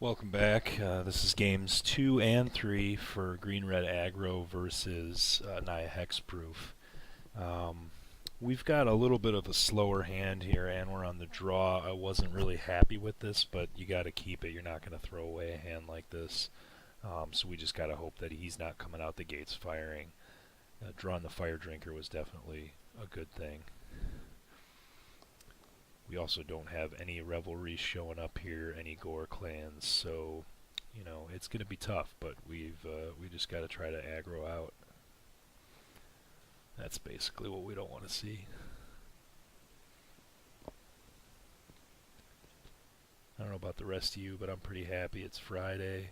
Welcome back. This is games 2 and 3 for Green-Red Aggro versus Naya Hexproof. Um, we've got a little bit of a slower hand here, and we're on the draw. I wasn't really happy with this, but you got to keep it. You're not going to throw away a hand like this. So we just got to hope that he's not coming out the gates firing. Drawing the Fire Drinker was definitely a good thing. We also don't have any revelries showing up here, any gore clans, so you know it's going to be tough. But we just got to try to aggro out. That's basically what we don't want to see. I don't know about the rest of you, but I'm pretty happy it's Friday.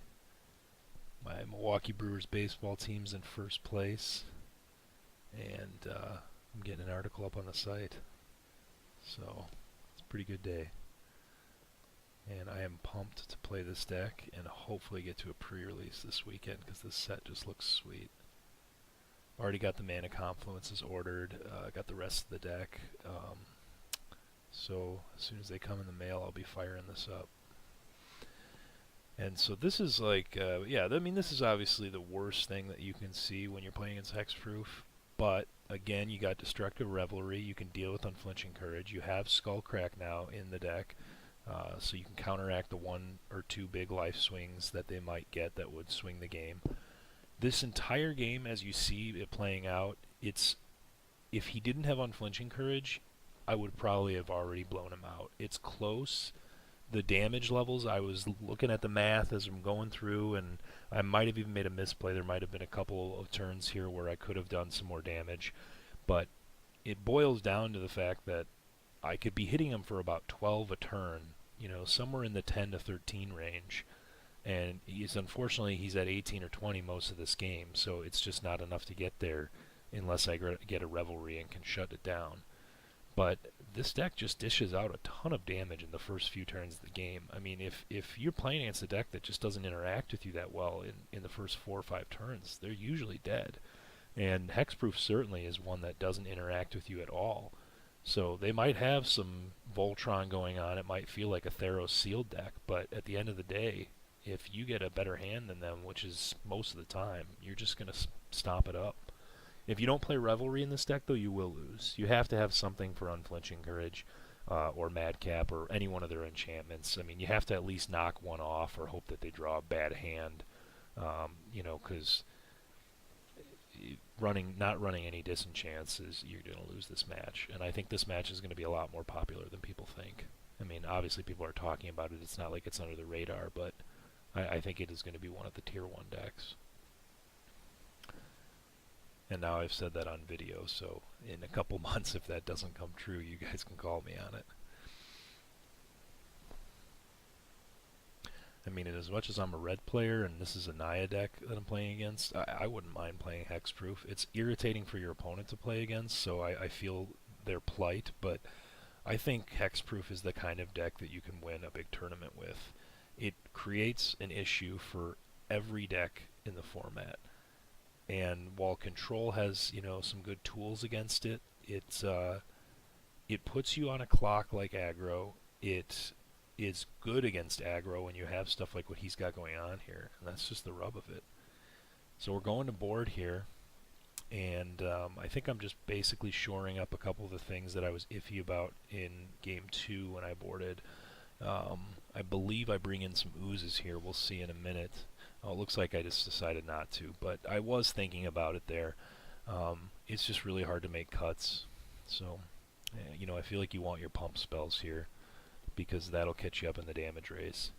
My Milwaukee Brewers baseball team's in first place, and I'm getting an article up on the site, so it's a pretty good day. And I am pumped to play this deck and hopefully get to a pre-release this weekend because this set just looks sweet. Already got the Mana Confluences ordered, got the rest of the deck. So as soon as they come in the mail, I'll be firing this up. And so this is like, yeah, I mean, this is obviously the worst thing that you can see when you're playing against Hexproof. But again, you got Destructive Revelry. You can deal with Unflinching Courage. You have Skullcrack now in the deck. So you can counteract the one or two big life swings that they might get that would swing the game. This entire game, as you see it playing out, it's if he didn't have Unflinching Courage, I would probably have already blown him out. It's close. The damage levels, I was looking at the math as I'm going through, and I might have even made a misplay. There might have been a couple of turns here where I could have done some more damage. But it boils down to the fact that I could be hitting him for about 12 a turn, you know, somewhere in the 10 to 13 range. And unfortunately he's at 18 or 20 most of this game, so it's just not enough to get there unless I get a Revelry and can shut it down. But this deck just dishes out a ton of damage in the first few turns of the game. I mean, if you're playing against a deck that just doesn't interact with you that well in the first 4 or 5 turns, they're usually dead. And Hexproof certainly is one that doesn't interact with you at all. So they might have some Voltron going on. It might feel like a Theros sealed deck, but at the end of the day, if you get a better hand than them, which is most of the time, you're just going to stomp it up. If you don't play Revelry in this deck, though, you will lose. You have to have something for Unflinching Courage or Madcap or any one of their enchantments. I mean, you have to at least knock one off or hope that they draw a bad hand, you know, because not running any disenchants is you're going to lose this match. And I think this match is going to be a lot more popular than people think. I mean, obviously people are talking about it. It's not like it's under the radar, but I think it is going to be one of the tier 1 decks. And now I've said that on video, so in a couple months, if that doesn't come true, you guys can call me on it. I mean, as much as I'm a red player and this is a Naya deck that I'm playing against, I wouldn't mind playing Hexproof. It's irritating for your opponent to play against, so I feel their plight, but I think Hexproof is the kind of deck that you can win a big tournament with. It creates an issue for every deck in the format. And while Control has, you know, some good tools against it, it puts you on a clock like Aggro. It is good against Aggro when you have stuff like what he's got going on here, and that's just the rub of it. So we're going to board here, and I think I'm just basically shoring up a couple of the things that I was iffy about in Game 2 when I boarded. I believe I bring in some oozes here. We'll see in a minute. Oh, it looks like I just decided not to, but I was thinking about it there. It's just really hard to make cuts. So, you know, I feel like you want your pump spells here because that'll catch you up in the damage race.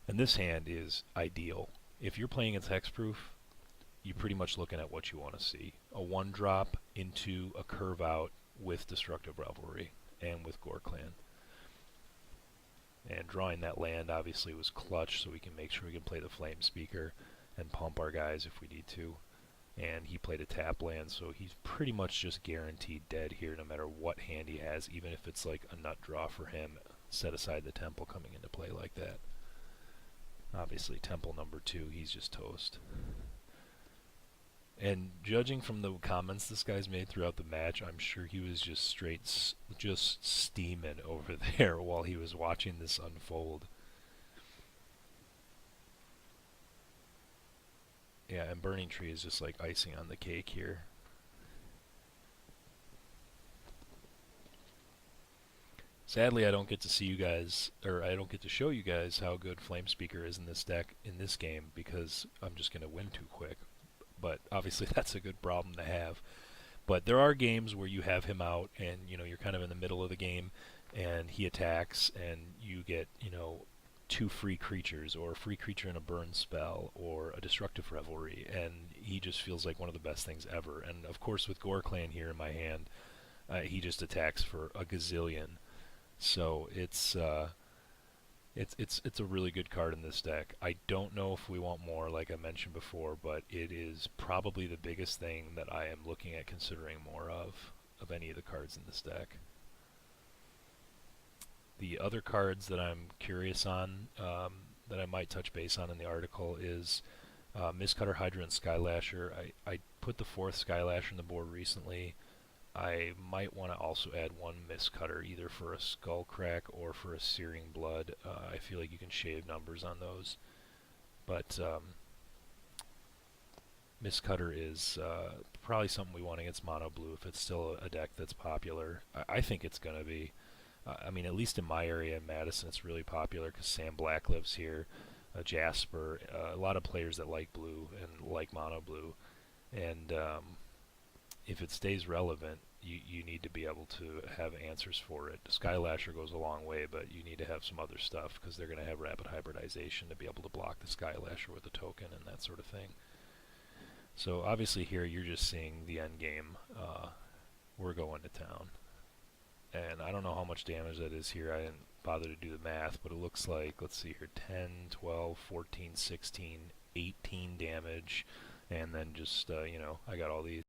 And this hand is ideal. If you're playing against Hexproof, you're pretty much looking at what you want to see. A 1-drop into a curve out with Destructive Revelry and with Gore Clan. And drawing that land obviously was clutch, so we can make sure we can play the Flame Speaker and pump our guys if we need to. And he played a tap land, so he's pretty much just guaranteed dead here no matter what hand he has, even if it's like a nut draw for him. Set aside the Temple coming into play like that. Obviously Temple number 2, he's just toast. And judging from the comments this guy's made throughout the match, I'm sure he was just just steaming over there while he was watching this unfold. Yeah, and Burning Tree is just like icing on the cake here. Sadly, I don't get to see you guys, or I don't get to show you guys how good Flame Speaker is in this deck in this game because I'm just going to win too quick. But obviously, that's a good problem to have. But there are games where you have him out, and you're kind of in the middle of the game, and he attacks, and you get two free creatures, or a free creature and a burn spell, or a destructive revelry, and he just feels like one of the best things ever. And of course, with Gore Clan here in my hand, he just attacks for a gazillion. So it's a really good card in this deck. I don't know if we want more, like I mentioned before, but it is probably the biggest thing that I am looking at considering more of any of the cards in this deck. The other cards that I'm curious on, that I might touch base on in the article, is Mistcutter, Hydra, and Skylasher. I put the fourth Skylasher on the board recently. I might want to also add one Mistcutter, either for a Skullcrack or for a Searing Blood. I feel like you can shave numbers on those. But Mistcutter is probably something we want against Mono Blue if it's still a deck that's popular. I think it's going to be. I mean, at least in my area in Madison, it's really popular because Sam Black lives here, Jasper, a lot of players that like blue and like Mono Blue. And if it stays relevant, you need to be able to have answers for it. Skylasher goes a long way, but you need to have some other stuff because they're going to have rapid hybridization to be able to block the Skylasher with a token and that sort of thing. So obviously here you're just seeing the end game. We're going to town. And I don't know how much damage that is here. I didn't bother to do the math, but it looks like, let's see here, 10, 12, 14, 16, 18 damage. And then just, I got all these